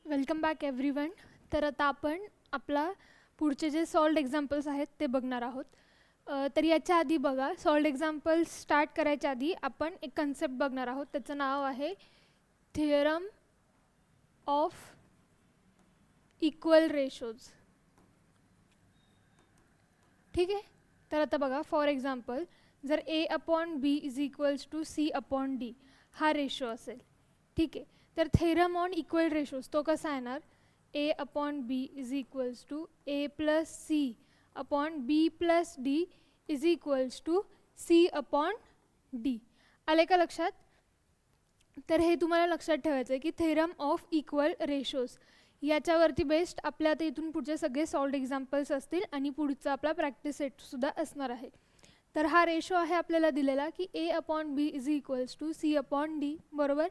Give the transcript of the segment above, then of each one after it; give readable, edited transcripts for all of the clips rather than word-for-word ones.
Welcome back everyone. तर आता आपण आपला पुढचे जे सॉल्व्ड एक्झाम्पल्स आहेत ते बघणार आहोत. तर याच्या आधी बघा, सॉल्व्ड एक्झाम्पल्स स्टार्ट करायच्या आधी आपण एक कन्सेप्ट बघणार आहोत. त्याचं नाव आहे थिअरम ऑफ इक्वल रेशोज. ठीक आहे. तर आता बघा, फॉर एक्झाम्पल जर A/B=C/D हा रेशो असेल, ठीक आहे, तर थेरम ऑन इक्वल रेशोज तो कसा येणार? A/B=A+C/B+D=C/D. आले का लक्षात? तर हे तुम्हाला लक्षात ठेवायचं आहे की थेरम ऑफ इक्वल रेशोज याच्यावरती बेस्ड आपल्या आता इथून पुढचे सगळे सॉल्व्ड एक्झाम्पल्स असतील आणि पुढचा आपला प्रॅक्टिस सेटसुद्धा असणार आहे. तर हा रेशो आहे आपल्याला दिलेला की A/B=C/D, बरोबर.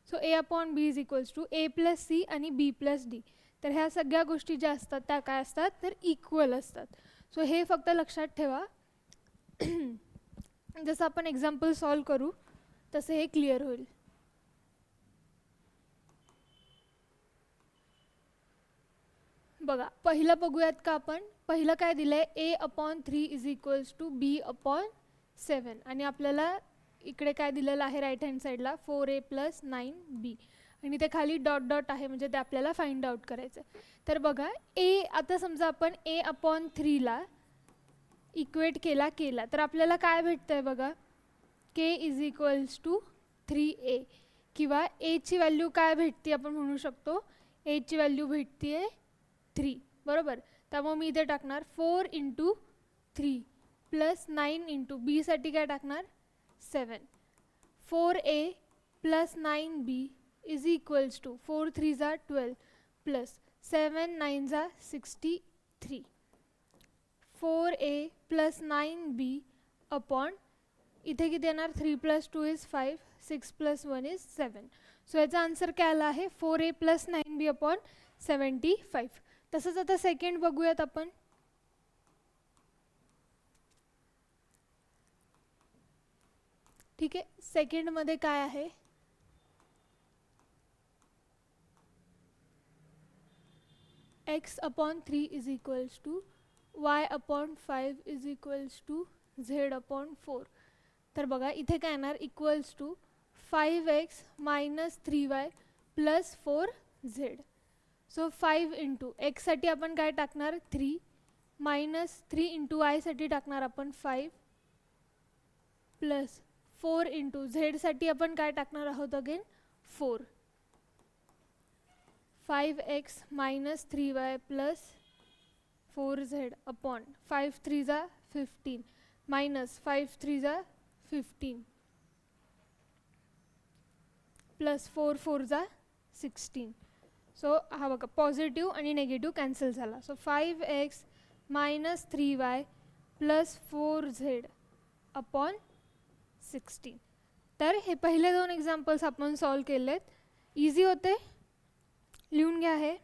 सो A/B=A+C आणि B+D. तर ह्या सगळ्या गोष्टी ज्या असतात त्या काय असतात तर इक्वल असतात. सो हे फक्त लक्षात ठेवा. जसं आपण एक्झाम्पल सॉल्व करू तसं हे क्लिअर होईल. बघा, पहिलं बघूयात का आपण. पहिलं काय दिलं आहे? A/3=B/7 आणि आपल्याला इकडे काय दिलेलं आहे राईट हँड साईडला? 4A+9B आणि ते खाली डॉट डॉट आहे, म्हणजे ते आपल्याला फाइंड आउट करायचं आहे. तर बघा, आता समजा आपण A/3ला इक्वेट केला तर आपल्याला काय भेटतं आहे बघा? K=3A किंवा Aची व्हॅल्यू काय भेटते आपण म्हणू शकतो? Aची व्हॅल्यू भेटते आहे 3, बरोबर. त्यामुळे मी इथे टाकणार 4 × 3 + 9 × B साठी काय टाकणार? 7. 4A + 9B = 4 3 12 + 7 9 63. 4A + 9B upon इथे किती येणार? 3 + 2 = 5, 6 + 1 = 7. सो याचा आन्सर काय आला आहे? 4A + 9B upon 75. तसंच आता सेकंड बघूयात आपण. ठीक आहे, सेकंडमध्ये काय आहे? x/3 = y/5 = z/4. तर बघा, इथे काय येणार? = 5x - 3y + 4z. So 5 × x साठी आपण काय टाकणार? 3 -3 × y साठी टाकणार आपण 5 + 4 × z साठी आपण काय टाकणार आहोत? Again 4. 5x - 3y + 4z upon 5 3 15 -5 3 15 + 4 4 16. So हा बघा, पॉझिटिव्ह आणि नेगेटिव्ह कॅन्सल झाला. So 5x - 3y + 4z upon 16. तर हे पहिले दोन एक्झाम्पल्स आपण सॉल्व केलेत. इझी होते, लिहून घ्या हे.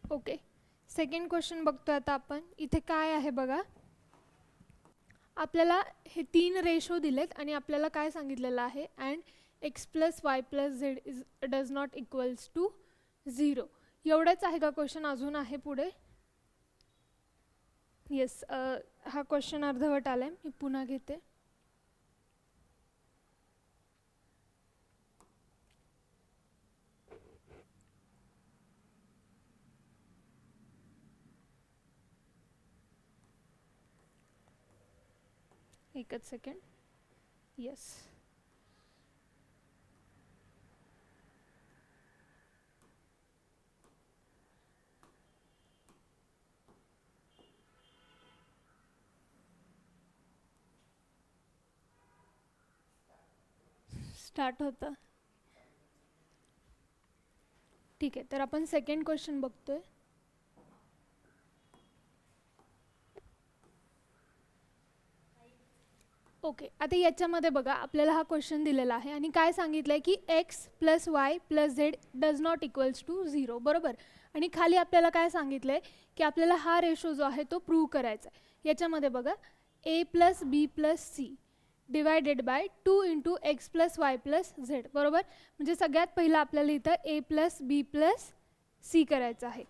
ओके, सेकंड क्वेश्चन बघतो आता आपण. इथे काय आहे बघा, आपल्याला हे 3 रेशो दिलेत आणि आपल्याला काय सांगितलेलं आहे? And x + y + z does not equals to 0. एवढंच आहे का क्वेश्चन? अजून आहे पुढे? येस, हा क्वेश्चन अर्धवट आला आहे, मी पुन्हा घेते. एकच सेकंड. येस, स्टार्ट होतं. ठीक आहे, तर आपण सेकंड क्वेश्चन बघतोय. ओके, आता याच्यामध्ये बघा आपल्याला हा क्वेश्चन दिलेला आहे आणि काय सांगितलं आहे की x plus Y plus z does not equals to 0, बरोबर. आणि खाली आपल्याला काय सांगितलं आहे की आपल्याला हा रेशो जो आहे तो प्रूव्ह करायचा आहे. याच्यामध्ये बघा ए plus B plus C divided by 2 into x plus Y plus Z, बरोबर. म्हणजे सगळ्यात पहिलं आपल्याला इथं A plus B plus C करायचं आहे.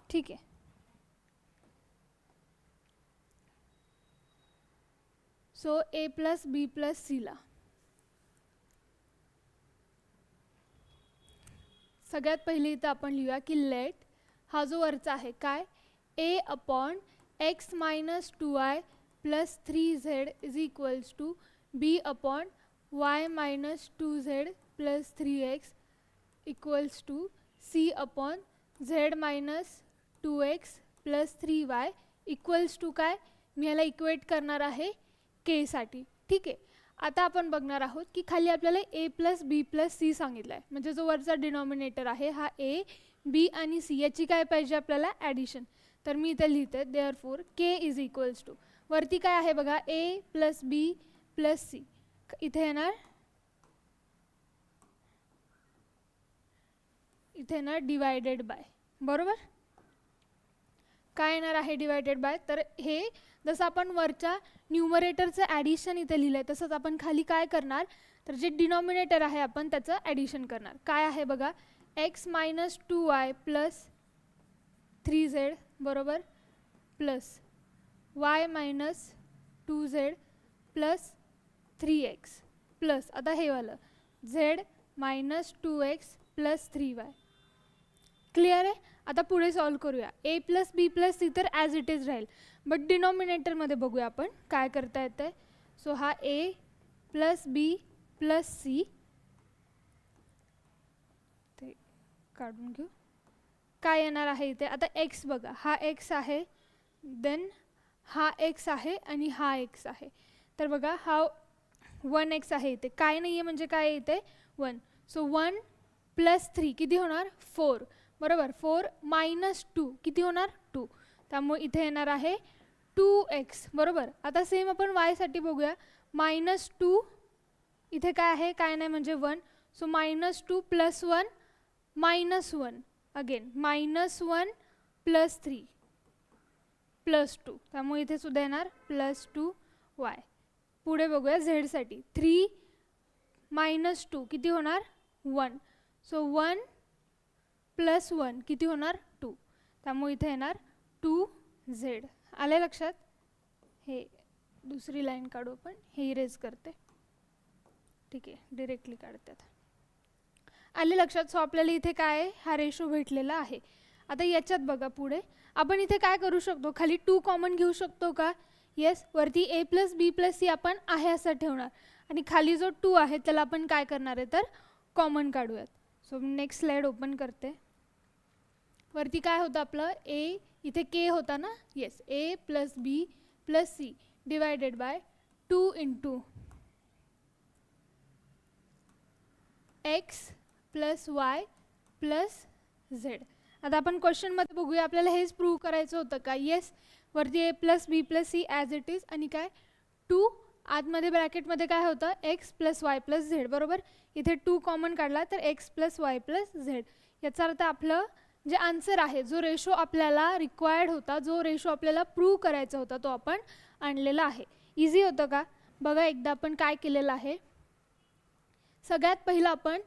ठीक आहे. So A plus B plus सीला सगळ्यात पहिले इथं आपण लिहूया की लेट हा जो वरचा आहे काय A upon X minus 2y plus 3z is equals to B upon Y minus 2z plus 3x equals to C upon Z minus 2x plus 3y equals to काय, मी याला इक्वेट करणार आहे के साठी. ठीक आहे. आता आपण बघणार आहोत की खाली आपल्याला ए प्लस बी प्लस सी सांगितलं आहे, म्हणजे जो वरचा डिनॉमिनेटर आहे हा ए बी आणि सी याची काय पाहिजे आपल्याला ॲडिशन. तर मी इथे लिहिते therefore k is equals to वरती काय आहे बघा ए प्लस बी प्लस सी, इथे येणार डिवायडेड बाय, बरोबर. काय येणार आहे डिवायडेड बाय, तर हे जसं आपण वरच्या न्यूमरेटरचं ॲडिशन इथे लिहिलं आहे तसंच आपण खाली काय करणार, तर जे डिनॉमिनेटर आहे आपण त्याचं ॲडिशन करणार. काय आहे बघा x minus 2y plus 3z बरोबर plus y minus 2z plus 3x plus आता हे वालं Z minus 2x plus 3y. Clear आहे. आता पुढे सॉल्व करूया. ए प्लस बी प्लस सी तर ॲज इट इज राहील, बट डिनॉमिनेटरमध्ये बघूया आपण काय करता येतं आहे. सो हा ए प्लस बी प्लस सी ते काढून घेऊ. काय येणार आहे इथे आता एक्स बघा हा एक्स आहे, देन हा एक्स आहे आणि हा एक्स आहे. तर बघा हा 1x आहे इथे, काय नाही आहे म्हणजे काय इथे 1. सो 1 प्लस 3 किती होणार 4, बरोबर. 4 मायनस 2 किती होणार 2, त्यामुळे इथे येणार आहे 2x, बरोबर. आता सेम आपण वायसाठी बघूया. मायनस 2 इथे काय आहे काय नाही म्हणजे 1. So minus 2 plus 1 minus 1 again minus 1 plus 3 plus 2, त्यामुळे इथे सुद्धा येणार प्लस 2y. पुढे बघूया झेडसाठी 3 मायनस 2 किती होणार 1. सो 1 प्लस 1 किती होणार 2, त्यामुळे इथे येणार 2z. आले लक्षात. हे दुसरी लाईन काढू आपण, हे इरेज करते. ठीक आहे डिरेक्टली काढतात. आले लक्षात. सो आपल्याला इथे काय हा रेशो भेटलेला आहे. आता याच्यात बघा पुढे आपण इथे काय करू शकतो, खाली 2 कॉमन घेऊ शकतो का. येस. वरती A plus B plus C आपण आहे असं ठेवणार आणि खाली जो 2 आहे त्याला आपण काय करणार आहे तर कॉमन काढूयात. सो नेक्स्ट स्लाइड ओपन करते. वरती काय होतं आपलं ए इथे के होता ना. Yes. A plus B plus C divided by 2 into x plus Y plus z. आता आपण क्वेश्चनमध्ये बघूया आपल्याला हेच प्रूव्ह करायचं होतं का. येस. वरती A plus B plus C as it is आणि काय 2 आतमध्ये ब्रॅकेटमध्ये काय होतं X plus Y plus Z, बरोबर. इथे 2 कॉमन काढला तर X plus Y plus Z. याचा अर्थ आपलं जे आन्सर आहे जो रेशो आपल्याला रिक्वायर्ड होता, जो रेशो आपल्याला प्रूव्ह करायचा होता तो आपण आणलेला आहे. इझी होतं का बघा एकदा आपण काय केलेलं आहे. सगळ्यात पहिलं आपण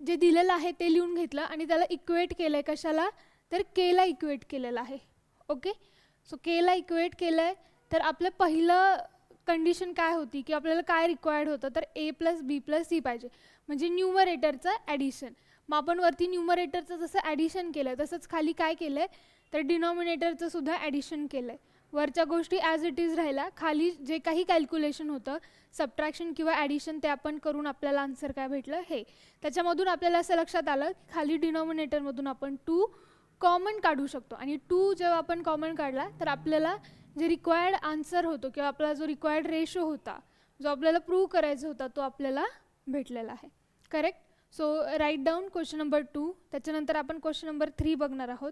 जे दिलेलं आहे ते लिहून घेतलं आणि त्याला इक्वेट केलं आहे कशाला तर केला इक्वेट केलेलं आहे. ओके. सो केला इक्वेट केलं आहे तर आपलं पहिलं कंडिशन काय होती की आपल्याला काय रिक्वायर्ड होतं तर ए प्लस बी प्लस सी पाहिजे म्हणजे न्यूमरेटरचं ॲडिशन. मग आपण वरती न्यूमरेटरचं जसं ॲडिशन केलं आहे तसंच खाली काय केलं आहे तर डिनॉमिनेटरचं सुद्धा ॲडिशन केलं आहे. वरच्या गोष्टी ॲज इट इज राहिल्या, खाली जे काही कॅल्क्युलेशन होतं सबट्रॅक्शन किंवा ॲडिशन ते आपण करून आपल्याला आन्सर काय भेटलं हे. त्याच्यामधून आपल्याला असं लक्षात आलं की खाली डिनॉमिनेटरमधून आपण 2 कॉमन काढू शकतो आणि 2 जेव्हा आपण कॉमन काढला तर आपल्याला जे रिक्वायर्ड आन्सर होतो किंवा आपला जो रिक्वायर्ड रेशो होता जो आपल्याला प्रूव्ह करायचा होता तो आपल्याला भेटलेला आहे. Correct. So write down question number 2. त्याच्यानंतर आपण क्वेश्चन नंबर 3 बघणार आहोत.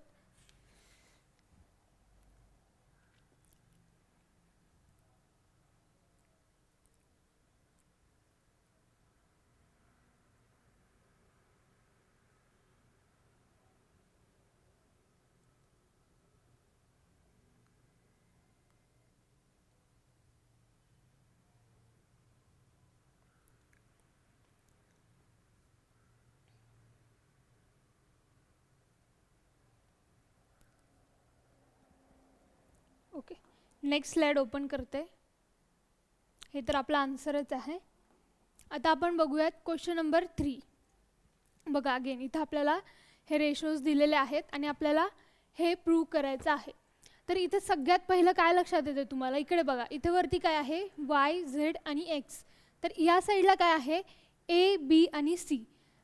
ओके, नेक्स्ट स्लाइड ओपन करते. हे तर आपला आन्सरच आहे. आता आपण बघूयात क्वेश्चन नंबर 3. बघा अगेन इथं आपल्याला हे रेशोज दिलेले आहेत आणि आपल्याला हे प्रूव्ह करायचं आहे. तर इथे सगळ्यात पहिलं काय लक्षात येते तुम्हाला, इकडे बघा, इथे वरती काय आहे, वाय झेड आणि एक्स. तर या साईडला काय आहे, ए बी आणि सी.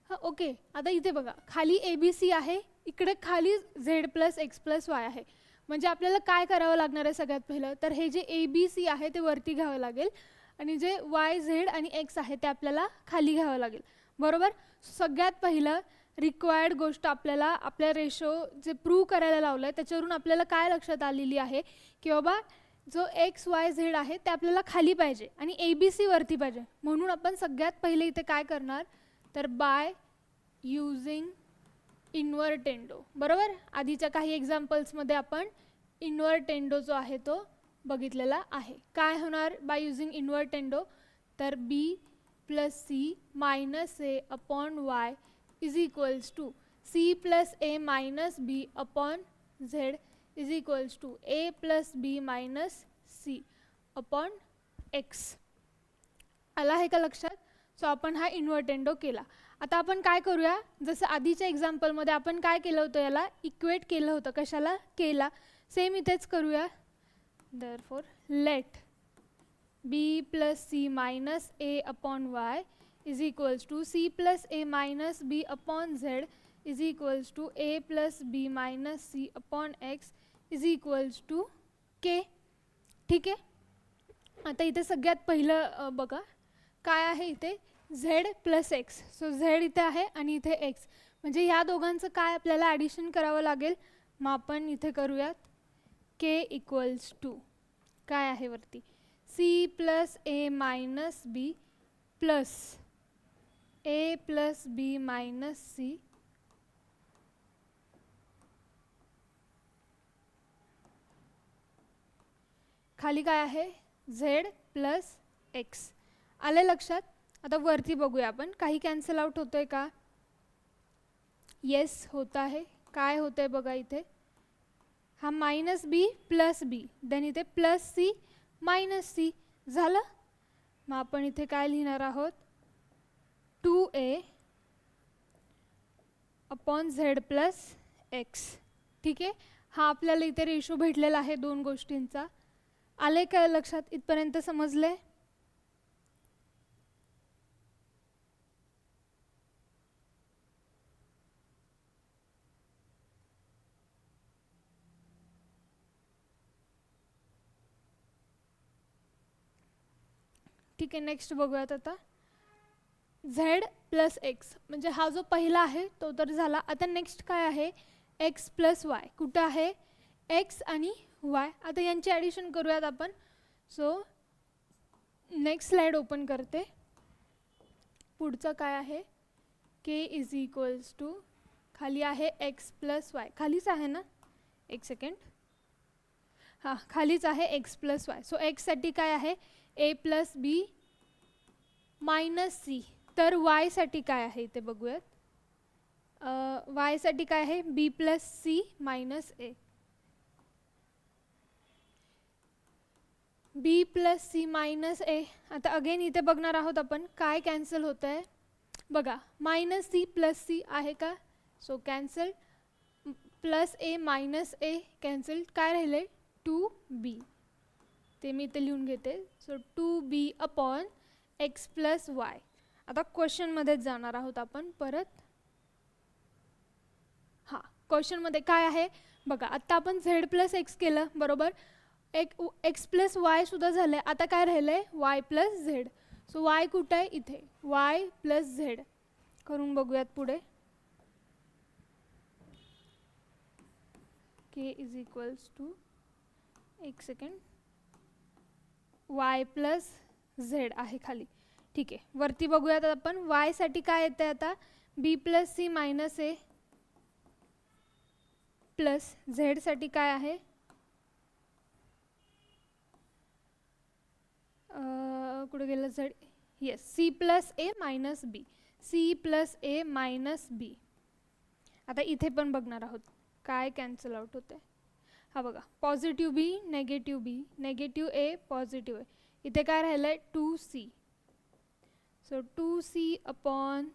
हां ओके, आता इथे बघा खाली ए बी सी आहे, इकडे खाली Z plus x plus Y आहे. म्हणजे आपल्याला काय करावं लागणार आहे सगळ्यात पहिलं, तर हे जे ए बी सी आहे ते वरती घ्यावं लागेल आणि जे वाय झेड आणि एक्स आहे ते आपल्याला खाली घ्यावं लागेल. बरोबर. सगळ्यात पहिलं रिक्वायर्ड गोष्ट आपल्याला आपल्या रेशो जे प्रूव्ह करायला लावलं आहे त्याच्यावरून आपल्याला काय लक्षात आलेली आहे की बाबा जो एक्स वाय झेड आहे ते आपल्याला खाली पाहिजे आणि ए बी सी वरती पाहिजे. म्हणून आपण सगळ्यात पहिले इथे काय करणार, तर बाय युजिंग इन्व्हर्टेंडो. बरोबर. आधीच्या काही एक्झाम्पल्समध्ये आपण इन्व्हर्टेंडो जो आहे तो बघितलेला आहे. काय होणार बाय युजिंग इन्व्हर्टेंडो, तर B plus C minus A upon Y is equals to C plus A minus B upon Z is equals to A plus B minus C upon X. आला आहे का लक्षात. सो आपण हा इन्व्हर्टेंडो केला. आता आपण काय करूया, जसं आधीच्या एक्झाम्पलमध्ये आपण काय केलं होतं, याला इक्वेट केलं होतं. कशाला केला, सेम इथेच करूया. Therefore let B plus C minus A upon Y is equals to C plus A minus B upon Z is equals to A plus B minus C upon X is equals to K. ठीक आहे. आता इथे सगळ्यात पहिलं बघा काय आहे, इथे Z plus X. So Z इथे आहे आणि इथे एक्स, म्हणजे ह्या दोघांचं काय आपल्याला ॲडिशन करावं लागेल. मग आपण इथे करूयात के इक्वल्स टू काय आहे वरती, C plus A minus B plus A plus B minus C खाली काय आहे, झेड प्लस एक्स. आले लक्षात. आता वरती बघूया आपण, काही कॅन्सल आउट होतोय का, येस होत आहे. काय होतंय बघा इथे, हा मायनस बी प्लस बी, देन इथे प्लस सी मायनस सी झालं. मग आपण इथे काय लिहिणार आहोत, 2a upon Z plus x. ठीक आहे. हा आपल्याला इथे रेशो भेटलेला आहे दोन गोष्टींचा. आले काय लक्षात, इथपर्यंत समजले. ठीक आहे. नेक्स्ट बघूयात आता, झेड प्लस एक्स म्हणजे हा जो पहिला आहे तो तर झाला. आता नेक्स्ट काय आहे, एक्स प्लस वाय. कुठं आहे, एक्स आणि वाय. आता यांची ॲडिशन करूयात आपण. सो नेक्स्ट स्लाइड ओपन करते. पुढचं काय आहे, के इज इक्वल्स टू खाली आहे एक्स प्लस वाय. खालीच आहे ना, एक सेकंड, हां खालीच आहे एक्स प्लस वाय. सो एक्ससाठी काय आहे, ए प्लस बी मायनस सी. तर वायसाठी काय आहे इथे बघूयात, वायसाठी काय आहे, बी प्लस सी मायनस ए. बी प्लस सी मायनस ए. आता अगेन इथे बघणार आहोत आपण काय कॅन्सल होतं आहे. बघा मायनस सी प्लस सी आहे का, so cancel. Plus A minus A cancel. काय राहिले, 2b. ते मी इथे लिहून घेते. So 2b upon x plus Y. आता क्वेश्चनमध्येच जाणार आहोत आपण परत. हां क्वेश्चनमध्ये काय आहे बघा, आत्ता आपण झेड प्लस एक्स केलं बरोबर, एक्स प्लस वाय सुद्धा झालं आहे. आता काय राहिलं आहे, Y plus Z. So Y कुठं आहे, इथे वाय प्लस झेड करून बघूयात पुढे. के इज इक्वल्स टू, एक सेकंड, वाय प्लस झेड आहे खाली. ठीक आहे. वरती बघूयात आपण, वायसाठी काय येतं आहे आता, बी प्लस सी मायनस ए प्लस झेडसाठी काय आहे, कुठे गेलं Z, yes C plus A minus B. C plus A minus बी. आता इथे पण बघणार आहोत काय कॅन्सल आउट होतं आहे. हा बघा, पॉझिटिव्ह बी, नेगेटिव्ह ए, पॉझिटिव्ह ए. इथे काय राहिलं आहे 2c. So 2c upon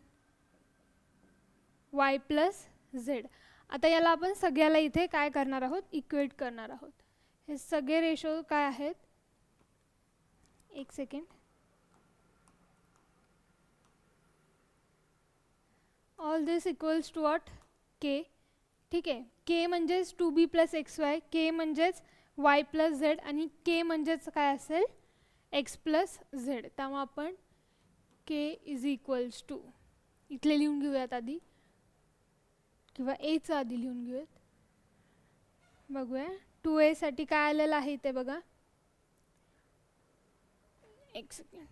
y plus z. आता याला आपण सगळ्याला इथे काय करणार आहोत, इक्वेट करणार आहोत. हे सगळे रेशो काय आहेत, एक second, all this equals to what, K. ठीक आहे, के म्हणजेच 2b प्लस एक्स वाय, के म्हणजेच वाय प्लस झेड आणि के म्हणजेच काय असेल, एक्स प्लस झेड. त्यामुळे आपण के इज इक्वल्स टू इथले लिहून घेऊयात आधी, किंवा एचं आधी लिहून घेऊयात. बघूया 2a साठी काय आलेलं आहे ते बघा, एक सेकंड.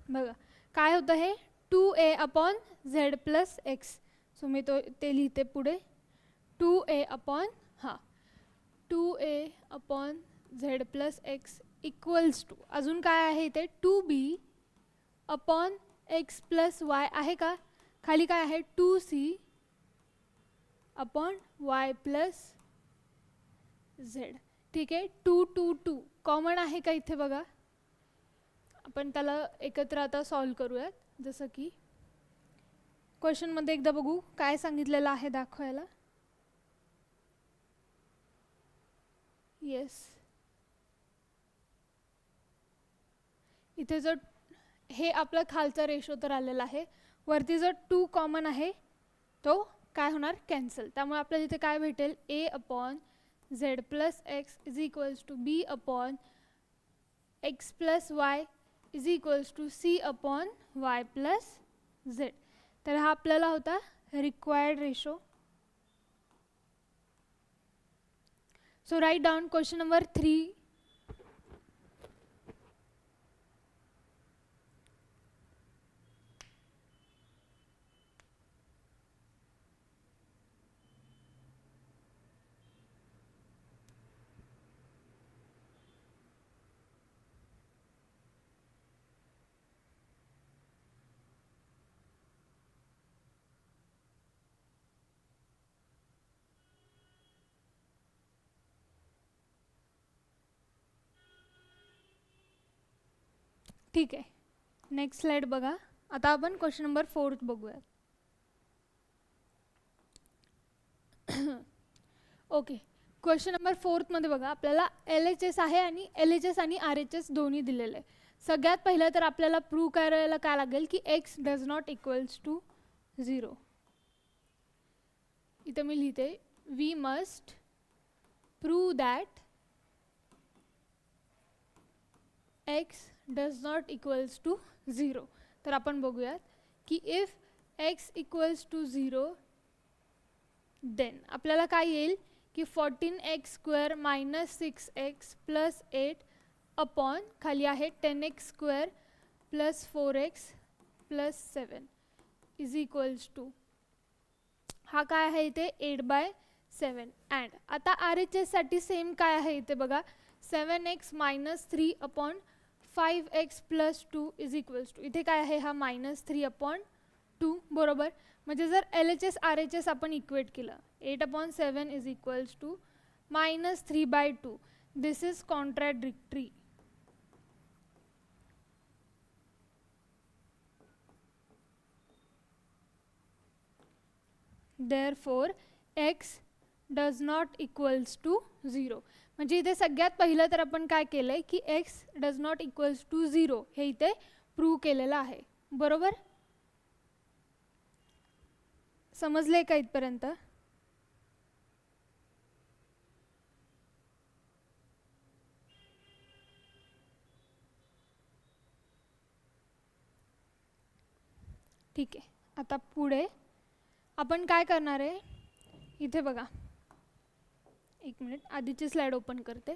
बघा काय होतं हे 2a upon Z plus X. So मी ते लिहिते पुढे, 2a upon 2a upon Z plus X equals to, अजून काय आहे इथे 2b upon x plus Y आहे का, खाली काय आहे 2c upon y plus Z. ठीक आहे, 2 2 2 कॉमन आहे का इथे बघा, आपण त्याला एकत्र आता सॉल्व करूयात. जसं की क्वेश्चनमध्ये एकदा बघू काय सांगितलेलं आहे दाखवायला. येस, इथे जो हे आपलं खालचा रेशो तर आलेला आहे, वरती जो 2 कॉमन आहे तो काय होणार, कॅन्सल. त्यामुळे आपल्याला इथे काय भेटेल, a upon Z plus x is equals to b upon x plus y is equals to c upon y plus z. तर हा आपल्याला होता required ratio. So write down question number 3. ठीक आहे, नेक्स्ट स्लाइड बघा. आता आपण क्वेश्चन नंबर 4 बघूया. ओके, क्वेश्चन नंबर 4 मध्ये बघा आपल्याला LHS आहे आणि LHS आणि RHS दोन्ही दिलेले आहे. सगळ्यात पहिलं तर आपल्याला प्रूव्ह करायला काय लागेल की x does not equals to 0. इथे मी लिहिते, we must prove that x does not equals to 0. तर आपण बघूयात की if x equals to 0 then आपल्याला काय येईल की 14x square minus 6x plus 8 upon खाली आहे 10x square plus 4x plus 7 is equals to, हा काय आहे इथे 8/7. अँड आता RHS साठी सेम काय आहे इथे बघा, 7x minus 3 upon 5x plus 2 is equals to, इथे काय आहे हा -3 अपॉन 2 बरोबर. म्हणजे जर LHS RHS आपण इक्वेट केलं, 8/7 is equals to -3/2. This is contradictory. Therefore x does not equals to 0. म्हणजे इथे सगळ्यात पहिलं तर आपण काय केलं आहे की x does not equals to 0 हे इथे प्रूव्ह केलेलं आहे बरोबर. समजले का इथपर्यंत? ठीक आहे, आता पुढे आपण काय करणार आहे, इथे बघा एक मिनिट आधीची स्लाइड ओपन करते.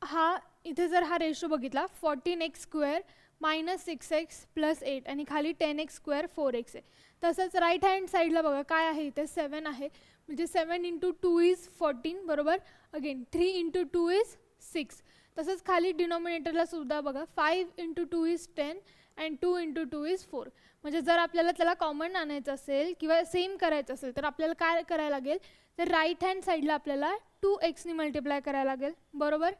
हा इथे जर हा रेशो बघितला 14x square minus 6x plus 8 आणि खाली 10x स्क्वेअर 4x आहे. तसंच राईट हँड साईडला बघा काय आहे इथे 7 आहे, म्हणजे 7 × 2 इज 14 बरोबर. Again 3 × 2 is 6. तसंच खाली डिनॉमिनेटरला सुद्धा बघा 5 × 2 इज 10 अँड 2 × 2 इज 4. म्हणजे जर आपल्याला त्याला कॉमन आणायचं असेल किंवा सेम करायचं असेल तर आपल्याला काय करायला लागेल, तर राईट हँड साईडला आपल्याला 2x ने मल्टिप्लाय करायला लागेल, बरोबर.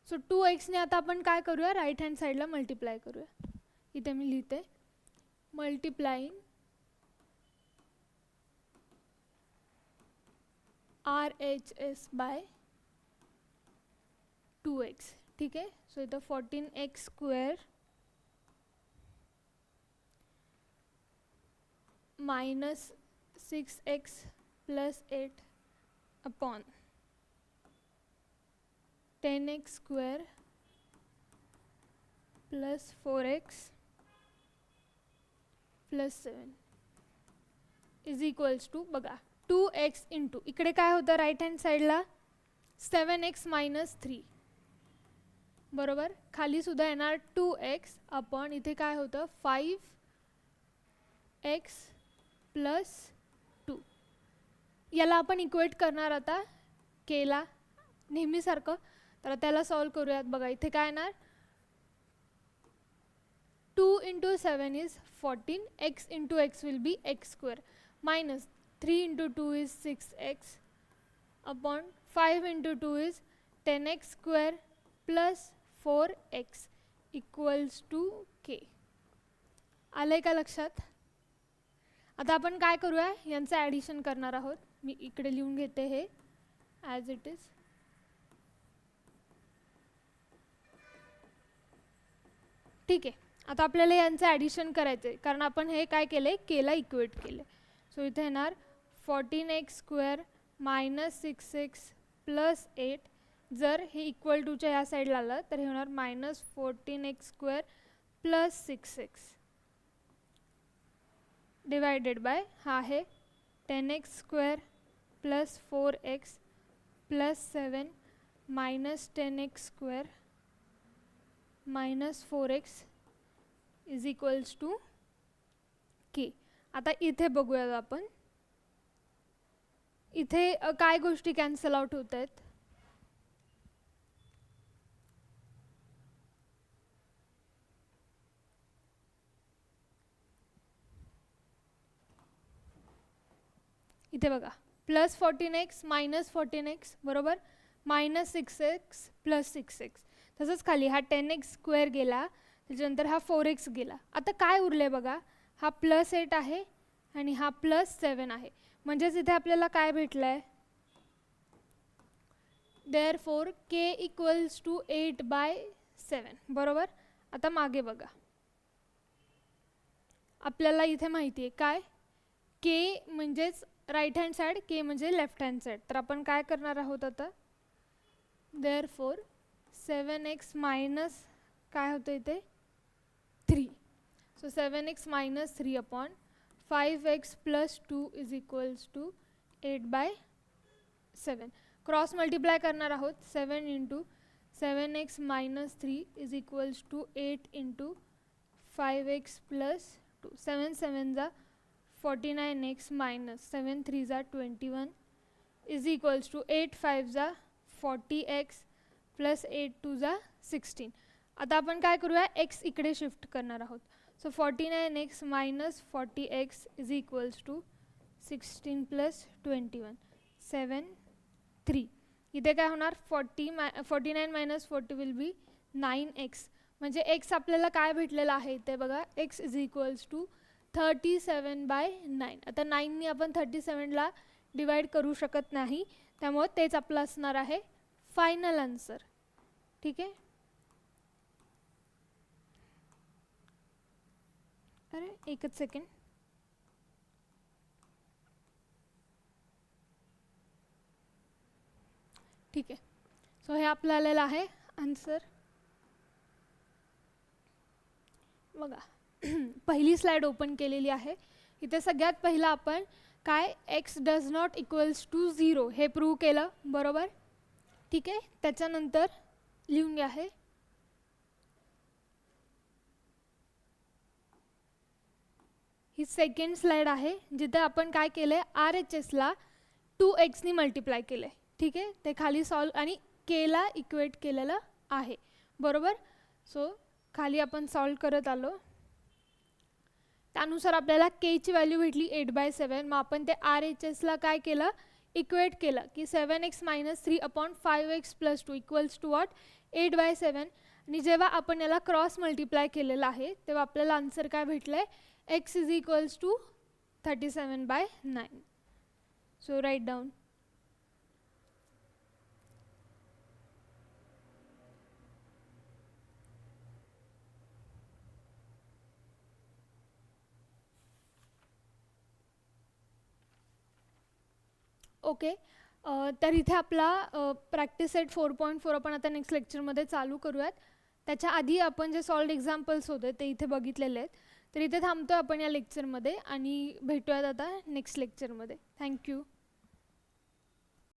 सो 2x ने आता आपण काय करूया, राईट हँड साईडला मल्टिप्लाय करूया. इथे मी लिहिते मल्टिप्लाइंग RHS बाय 2x. ठीक आहे. सो इथं 14x square minus 6x plus 8 upon 10x square plus 4x plus 7 is equals to, बघा 2x इंटू इकडे काय होतं राईट हँड साईडला 7x मायनस 3, बरोबर. खाली सुद्धा येणार 2x अपॉन इथे काय होतं 5x प्लस 2. याला आपण इक्वेट करणार आता केला नेहमीसारखं, तर त्याला सॉल्व करूयात. बघा इथे काय येणार 2 into 7 is 14, x into x will be x square minus 3 into 2 is 6x upon 5 into 2 is 10x square plus 4x equals to k. आलंय का लक्षात. आता आपण काय करूया, यांचं ॲडिशन करणार आहोत. मी इकडे लिहून घेते हे ॲज इट इज. ठीक आहे. आता आपल्याला यांचं ॲडिशन करायचं आहे कारण आपण हे काय केलं आहे, केला इक्वेट केलं. सो इथे येणार 14x square minus 6x plus 8. जर हे इक्वल टूच्या ह्या साईडला आलं तर हे होणार minus 14x square plus 6x divided by हा आहे 10x square plus 4x plus 7 minus 10x square minus 4x is equals to k. आता इथे बघूया आपण, इथे काय गोष्टी कॅन्सल आउट होत आहेत. इथे बघा प्लस 14x मायनस 14x बरोबर मायनस 6x प्लस 6x. तसंच खाली हा 10x स्क्वेअर गेला, त्याच्यानंतर हा 4x गेला. आता काय उरले बघा, हा प्लस 8 आहे आणि हा प्लस 7 आहे. म्हणजेच इथे आपल्याला काय भेटलं आहे, देअरफॉर k इक्वल्स टू 8/7 बरोबर. आता मागे बघा, आपल्याला इथे माहिती आहे काय, k म्हणजेच राईट हँड साईड, k म्हणजे लेफ्ट हँड साईड. तर आपण काय करणार आहोत आता, देअरफॉर 7x मायनस काय होतं इथे 3. So 7x minus 3 upon 5x plus 2 is equals to 8/7. Cross multiply करणार आहोत. 7 into 7x minus 3 is equals to 8 into 5x plus 2. 7 7 जा 49x मायनस 7 3 जा 21 इज इक्वल्स टू 8 5 जा 40x प्लस 8 2 जा 16. आता आपण काय करूया, x इकडे शिफ्ट करणार आहोत. So 49x minus 40x is equals to 16 plus 21 7 3. इथे काय होणार 49 मायनस 40 विल बी 9x. म्हणजे x आपल्याला काय भेटलेलं आहे ते बघा, x इज इक्वल्स टू 37/9. आता 9ने आपण 37ला डिवाइड करू शकत नाही, त्यामुळे तेच आपलं असणार आहे फायनल आन्सर. ठीक आहे. अरे एकच सेकंड. ठीक आहे. सो हे आपलं आलेलं आहे आन्सर. बघा पहिली स्लाइड ओपन केलेली आहे. इथे सगळ्यात पहिला आपण काय x does not equals to 0 हे प्रूव्ह केलं बरोबर. ठीक आहे. त्याच्यानंतर लिहून घ्या हे ही सेकंड स्लाइड आहे जिथे आपण काय केलं आहे, RHSला 2x ने मल्टिप्लाय केलं आहे. ठीक आहे. ते खाली सॉल्व आणि केला इक्वेट केलेलं आहे बरोबर. सो खाली आपण सॉल्व करत आलो. त्यानुसार आपल्याला केची व्हॅल्यू भेटली 8/7. मग आपण ते RHSला काय केलं, इक्वेट केलं की 7x - 3/5x + 2 equals to what, 8/7. आणि जेव्हा आपण याला क्रॉस मल्टिप्लाय केलेलं आहे तेव्हा आपल्याला आन्सर काय भेटलं आहे, x = 37/9. So write down. Okay, तर इथे आपला प्रॅक्टिस सेट 4.4 आपण आता नेक्स्ट लेक्चरमध्ये चालू करूयात. त्याच्या आधी आपण जे सॉल्व्ड एक्झाम्पल्स होते ते इथे बघितलेले आहेत. तर इथे थांबतो आपण या लेक्चरमध्ये आणि भेटूयात आता नेक्स्ट लेक्चरमध्ये. थँक्यू.